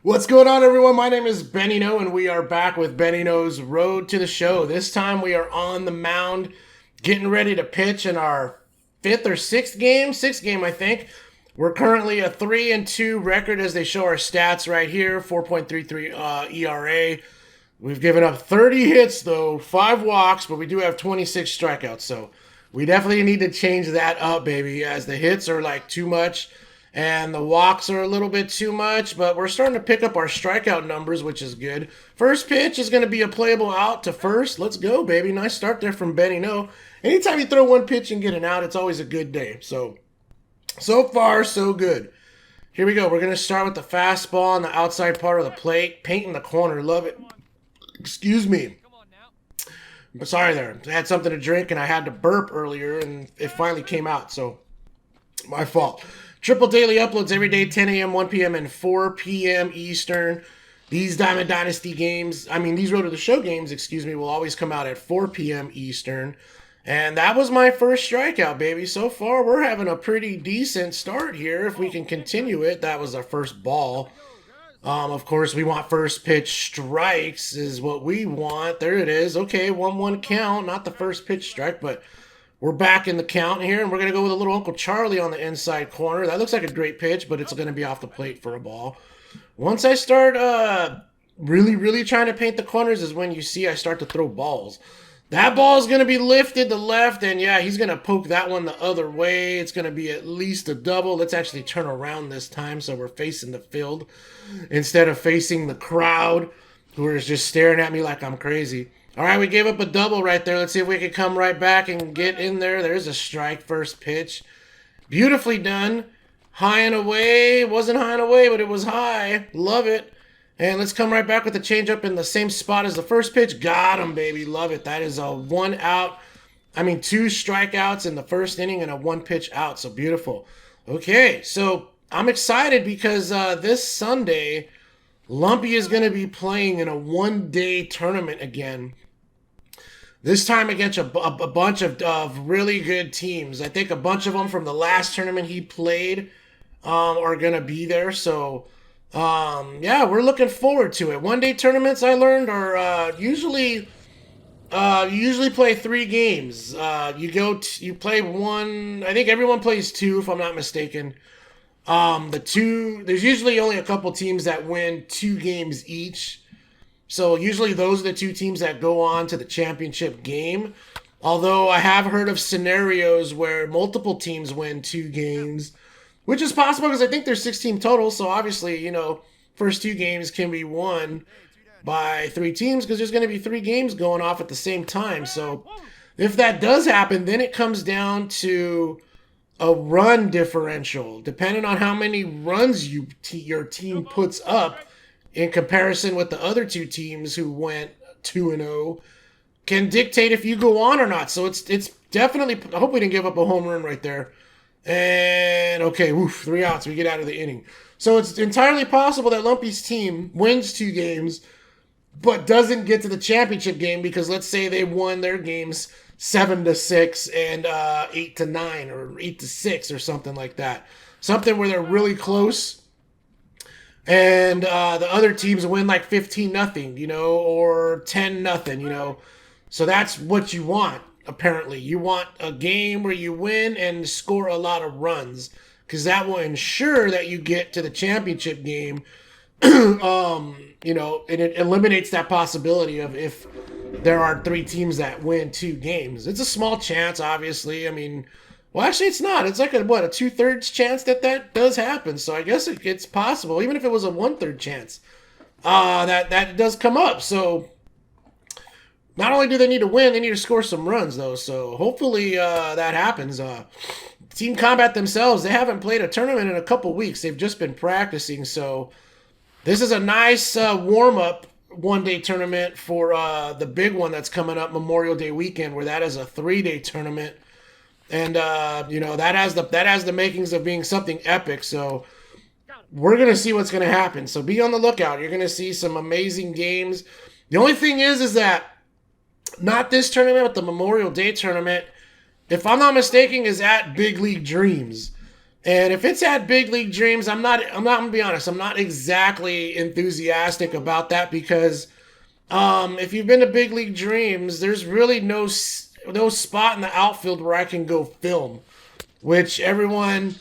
What's going on, everyone? My name is Benny No, and we are back with Benny No's Road to the Show. This time we are on the mound, getting ready to pitch in our fifth or sixth game. Sixth game, I think. We're currently a 3-2 record as they show our stats right here. 4.33 ERA. We've given up 30 hits though, 5 walks, but we do have 26 strikeouts. So we definitely need to change that up, baby, as the hits are like too much. And the walks are a little bit too much, but we're starting to pick up our strikeout numbers, which is good. First pitch is going to be a playable out to first. Let's go, baby. Nice start there from Benny No. Anytime you throw one pitch and get an out, it's always a good day. So far, so good. Here we go. We're going to start with the fastball on the outside part of the plate. Painting the corner. Love it. Excuse me. Sorry there. I had something to drink and I had to burp earlier and it finally came out. So, my fault. Triple daily uploads every day, 10 a.m., 1 p.m., and 4 p.m. Eastern. These Diamond Dynasty games, these Road to the Show games, will always come out at 4 p.m. Eastern. And that was my first strikeout, baby. So far, we're having a pretty decent start here. If we can continue it, that was our first ball. Of course, we want first pitch strikes is what we want. There it is. Okay, 1-1 count. Not the first pitch strike, but we're back in the count here, and we're going to go with a little Uncle Charlie on the inside corner. That looks like a great pitch, but it's going to be off the plate for a ball. Once I start really trying to paint the corners is when you see I start to throw balls. That ball is going to be lifted to left, and yeah, he's going to poke that one the other way. It's going to be at least a double. Let's actually turn around this time so we're facing the field instead of facing the crowd who is just staring at me like I'm crazy. All right, we gave up a double right there. Let's see if we can come right back and get in there. There's a strike, first pitch. Beautifully done. High and away. Wasn't high and away, but it was high. Love it. And let's come right back with the changeup in the same spot as the first pitch. Got him, baby. Love it. That is a 1 out. 2 strikeouts in the first inning and a 1 pitch out. So beautiful. Okay, so I'm excited because this Sunday, Lumpy is going to be playing in a one-day tournament again. This time against a bunch of really good teams. I think a bunch of them from the last tournament he played are going to be there. So, yeah, we're looking forward to it. One-day tournaments, I learned, are usually you usually play 3 games. You play one. I think everyone plays 2, if I'm not mistaken. There's usually only a couple teams that win 2 games each. So usually those are the 2 teams that go on to the championship game. Although I have heard of scenarios where multiple teams win 2 games, which is possible because I think there's 16 total. So obviously, first 2 games can be won by 3 teams because there's going to be 3 games going off at the same time. So if that does happen, then it comes down to a run differential, depending on how many runs your team puts up in comparison with the other 2 teams who went 2-0, can dictate if you go on or not. So it's definitely. I hope we didn't give up a home run right there. And okay, 3 outs. We get out of the inning. So it's entirely possible that Lumpy's team wins 2 games, but doesn't get to the championship game because let's say they won their games 7-6 and 8-9 or 8-6 or something like that. Something where they're really close. And the other teams win like 15-0, or 10-0, So that's what you want, apparently. You want a game where you win and score a lot of runs, because that will ensure that you get to the championship game. And it eliminates that possibility of if there are 3 teams that win 2 games. It's a small chance, obviously. Well, actually, it's not. It's like a 2/3 chance that does happen. So I guess it's possible, even if it was a 1/3 chance, that does come up. So not only do they need to win, they need to score some runs, though. So hopefully that happens. Team Combat themselves, they haven't played a tournament in a couple weeks. They've just been practicing. So this is a nice warm-up one-day tournament for the big one that's coming up Memorial Day weekend, where that is a 3-day tournament. And that has the makings of being something epic. So we're gonna see what's gonna happen. So be on the lookout. You're gonna see some amazing games. The only thing is that not this tournament, but the Memorial Day tournament, if I'm not mistaken, is at Big League Dreams. And if it's at Big League Dreams, I'm not gonna be honest, I'm not exactly enthusiastic about that because if you've been to Big League Dreams, there's really no spot in the outfield where I can go film, which everyone,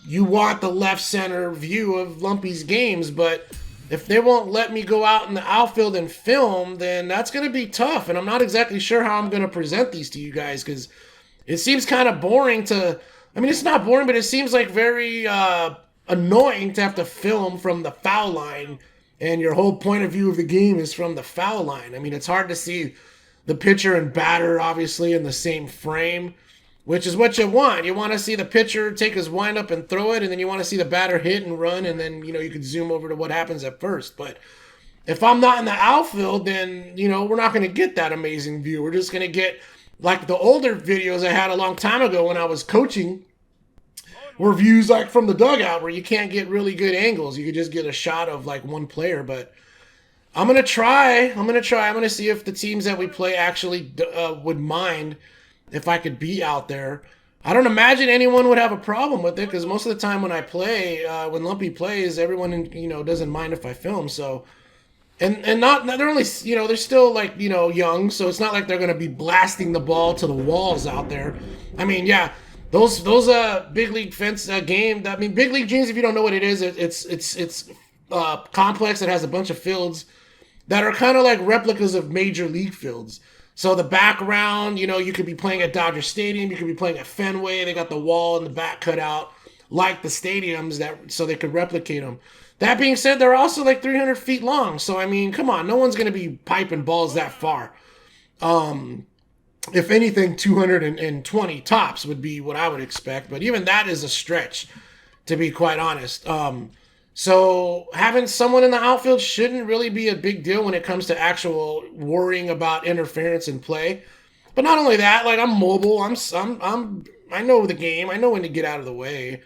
you want the left center view of Lumpy's games, but if they won't let me go out in the outfield and film, then that's going to be tough. And I'm not exactly sure how I'm going to present these to you guys because it seems kind of boring to. I mean, it's not boring, but it seems like very annoying to have to film from the foul line, and your whole point of view of the game is from the foul line. I mean, it's hard to see the pitcher and batter obviously in the same frame, which is what you want. You want to see the pitcher take his windup and throw it, and then you want to see the batter hit and run, and then you could zoom over to what happens at first. But if I'm not in the outfield, then we're not going to get that amazing view. We're just going to get like the older videos I had a long time ago when I was coaching, were views like from the dugout where you can't get really good angles. You could just get a shot of like one player. But I'm gonna try. I'm gonna see if the teams that we play actually would mind if I could be out there. I don't imagine anyone would have a problem with it because most of the time when I play, when Lumpy plays, everyone doesn't mind if I film. So, and not they're only they're still like young, so it's not like they're gonna be blasting the ball to the walls out there. I mean, yeah, those big league fence game. I mean, Big League Dreams. If you don't know what it is, it's complex. It has a bunch of fields that are kind of like replicas of major league fields. So the background, you could be playing at Dodger Stadium, you could be playing at Fenway. They got the wall in the back cut out like the stadiums so they could replicate them. That being said, they're also like 300 feet long. So, I mean, come on, no one's going to be piping balls that far. If anything, 220 tops would be what I would expect. But even that is a stretch, to be quite honest. So having someone in the outfield shouldn't really be a big deal when it comes to actual worrying about interference in play. But not only that, like I'm mobile. I know the game. I know when to get out of the way.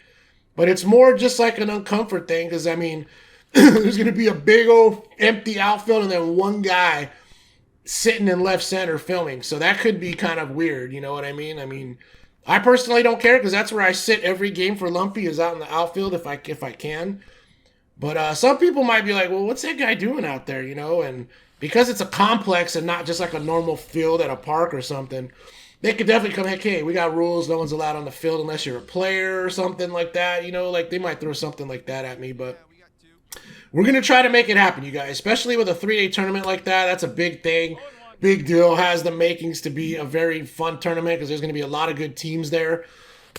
But it's more just like an uncomfort thing because I mean, there's going to be a big old empty outfield and then one guy sitting in left center filming. So that could be kind of weird. You know what I mean? I mean, I personally don't care because that's where I sit every game for Lumpy is out in the outfield if I can. But some people might be like, well, what's that guy doing out there, And because it's a complex and not just like a normal field at a park or something, they could definitely come, hey, we got rules. No one's allowed on the field unless you're a player or something like that. Like they might throw something like that at me. But we're going to try to make it happen, you guys, especially with a 3-day tournament like that. That's a big thing. Big deal. Has the makings to be a very fun tournament because there's going to be a lot of good teams there.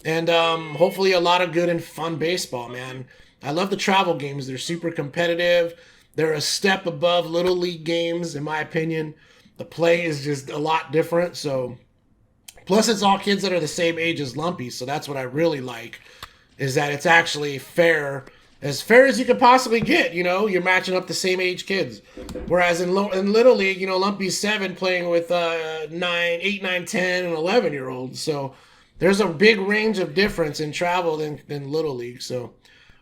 And hopefully a lot of good and fun baseball, man. I love the travel games. They're super competitive. They're a step above Little League games, in my opinion. The play is just a lot different. So, plus it's all kids that are the same age as Lumpy. So that's what I really like, is that it's actually fair as you could possibly get. You're matching up the same age kids. Whereas in Little League, Lumpy's 7 playing with 8, 9, 10, and 11-year-olds. So there's a big range of difference in travel than Little League. So.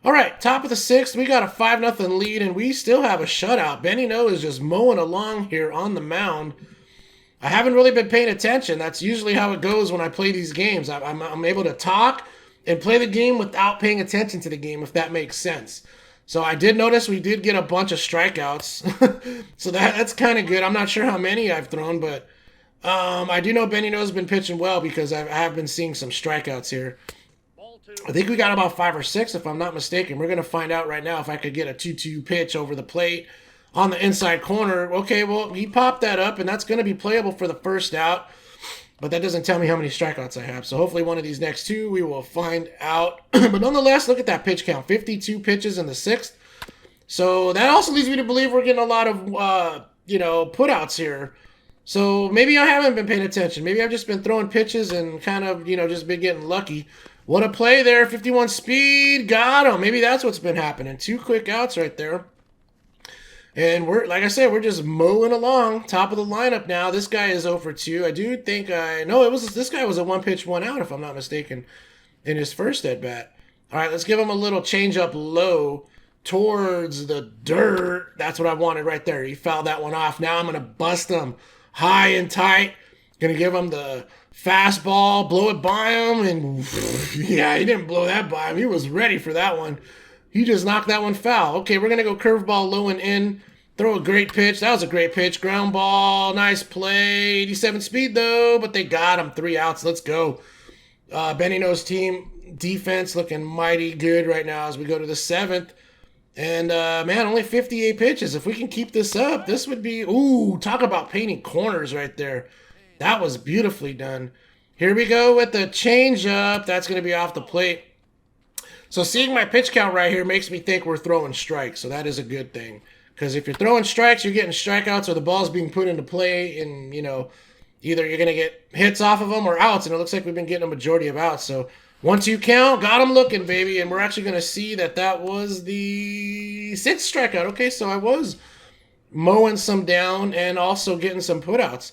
All right, top of the 6th, we got a 5-0 lead, and we still have a shutout. Benny No is just mowing along here on the mound. I haven't really been paying attention. That's usually how it goes when I play these games. I'm able to talk and play the game without paying attention to the game, if that makes sense. So I did notice we did get a bunch of strikeouts. So that's kind of good. I'm not sure how many I've thrown, but I do know Benny No's been pitching well because I have been seeing some strikeouts here. I think we got about 5 or 6, if I'm not mistaken. We're going to find out right now if I could get a 2-2 pitch over the plate on the inside corner. Okay, well, he popped that up, and that's going to be playable for the first out. But that doesn't tell me how many strikeouts I have. So hopefully one of these next 2, we will find out. But nonetheless, look at that pitch count. 52 pitches in the 6th. So that also leads me to believe we're getting a lot of, putouts here. So maybe I haven't been paying attention. Maybe I've just been throwing pitches and kind of, just been getting lucky. What a play there. 51 speed. Got him. Maybe that's what's been happening. 2 quick outs right there. And we're, like I said, we're just mowing along. Top of the lineup now. This guy is 0 for 2. I do think this guy was a 1-pitch, 1 out, if I'm not mistaken, in his first at bat. All right, let's give him a little change up low towards the dirt. That's what I wanted right there. He fouled that one off. Now I'm going to bust him high and tight. Gonna give him the fastball, blow it by him, and yeah, he didn't blow that by him. He was ready for that one. He just knocked that one foul. Okay, we're gonna go curveball low and in. Throw a great pitch. That was a great pitch. Ground ball. Nice play. 87 speed though, but they got him. 3 outs. Let's go. Benny Knows team defense looking mighty good right now as we go to the 7th. And, man, only 58 pitches. If we can keep this up, this would be... Ooh, talk about painting corners right there. That was beautifully done. Here we go with the changeup. That's going to be off the plate. So seeing my pitch count right here makes me think we're throwing strikes. So that is a good thing. Because if you're throwing strikes, you're getting strikeouts or the ball's being put into play. And, you know, either you're going to get hits off of them or outs. And it looks like we've been getting a majority of outs. So 1-2 count. Got him looking, baby. And we're actually going to see that that was the 6th strikeout. Okay, so I was mowing some down and also getting some putouts.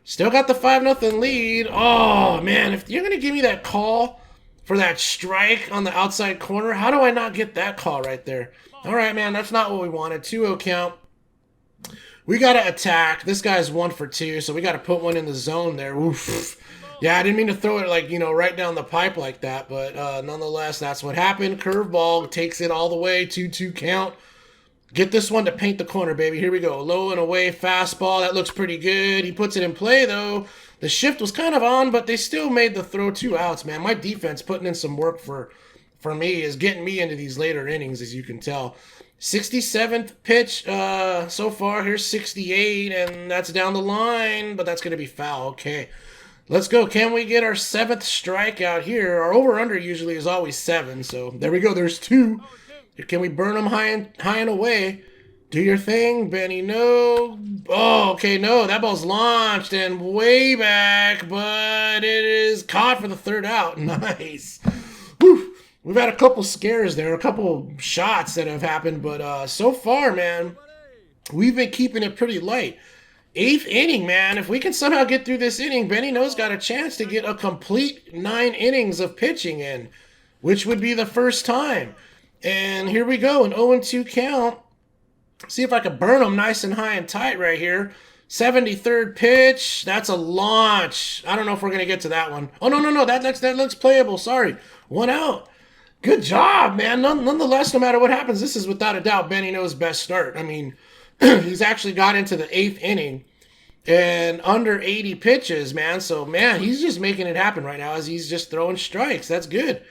Still got the 5-0 lead. Oh, man, if you're going to give me that call for that strike on the outside corner, how do I not get that call right there? All right, man, that's not what we wanted. 2-0 count. We got to attack. This guy's 1 for 2, so we got to put one in the zone there. Oof. Yeah, I didn't mean to throw it like, you know, right down the pipe like that, but nonetheless, that's what happened. Curveball takes it all the way. 2-2 count. Get this one to paint the corner, baby. Here we go. Low and away fastball. That looks pretty good. He puts it in play, though. The shift was kind of on, but they still made the throw 2 outs, man. My defense putting in some work for me is getting me into these later innings, as you can tell. 67th pitch so far. Here's 68, and that's down the line, but that's going to be foul. Okay. Let's go. Can we get our 7th strikeout here? Our over-under usually is always 7, so there we go. There's 2. Can we burn them high and away? Do your thing, Benny. No. Oh, okay, no. That ball's launched and way back, but it is caught for the 3rd out. Nice. Whew. We've had a couple scares there, a couple shots that have happened, but so far, man, we've been keeping it pretty light. 8th inning, man. If we can somehow get through this inning, Benny Knows got a chance to get a complete 9 innings of pitching in, which would be the first time. And here we go, an 0-2 count. See if I can burn them nice and high and tight right here. 73rd pitch. That's a launch. I don't know if we're going to get to that one. Oh, no. That looks playable. Sorry. 1 out. Good job, man. Nonetheless, no matter what happens, this is without a doubt Benny Knows' best start. I mean, he's actually got into the 8th inning and under 80 pitches, man. So, man, he's just making it happen right now as he's just throwing strikes. That's good.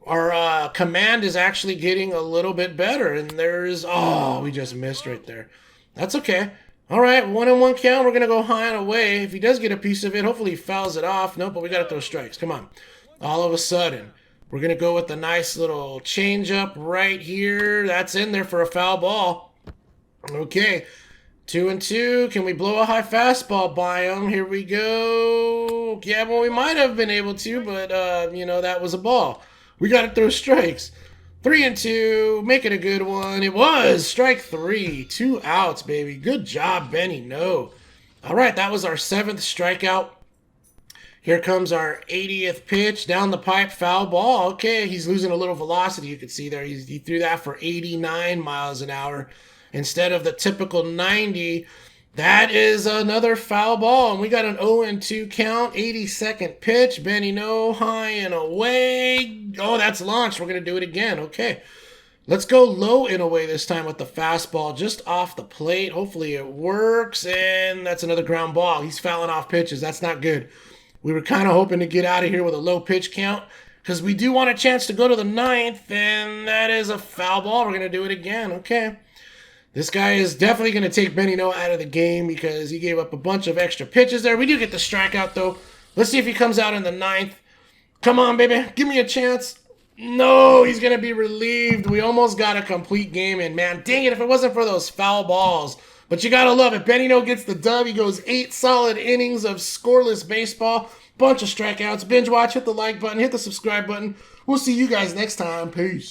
Our command is actually getting a little bit better. And there's... Oh, we just missed right there. That's okay. All right, 1-1 count. We're going to go high and away. If he does get a piece of it, hopefully he fouls it off. Nope, but we got to throw strikes. Come on. All of a sudden... We're going to go with the nice little changeup right here. That's in there for a foul ball. Okay. 2-2. Can we blow a high fastball by him? Here we go. Yeah, well, we might have been able to, but, you know, that was a ball. We got to throw strikes. 3-2. Make it a good one. It was. Strike 3. 2 outs, baby. Good job, Benny. No. All right, that was our 7th strikeout. Here comes our 80th pitch, down the pipe, foul ball. Okay, he's losing a little velocity. You can see there, he threw that for 89 miles an hour instead of the typical 90. That is another foul ball, and we got an 0-2 count, 82nd pitch. Benny No, high and away. Oh, that's launched. We're going to do it again. Okay, let's go low and away this time with the fastball just off the plate. Hopefully it works, and that's another ground ball. He's fouling off pitches. That's not good. We were kind of hoping to get out of here with a low pitch count because we do want a chance to go to the 9th, and that is a foul ball. We're going to do it again. Okay. This guy is definitely going to take Benny No out of the game because he gave up a bunch of extra pitches there. We do get the strikeout, though. Let's see if he comes out in the 9th. Come on, baby. Give me a chance. No, he's going to be relieved. We almost got a complete game in. Man, dang it, if it wasn't for those foul balls. But you got to love it. Benny No gets the dub. He goes 8 solid innings of scoreless baseball. Bunch of strikeouts. Binge watch. Hit the like button. Hit the subscribe button. We'll see you guys next time. Peace.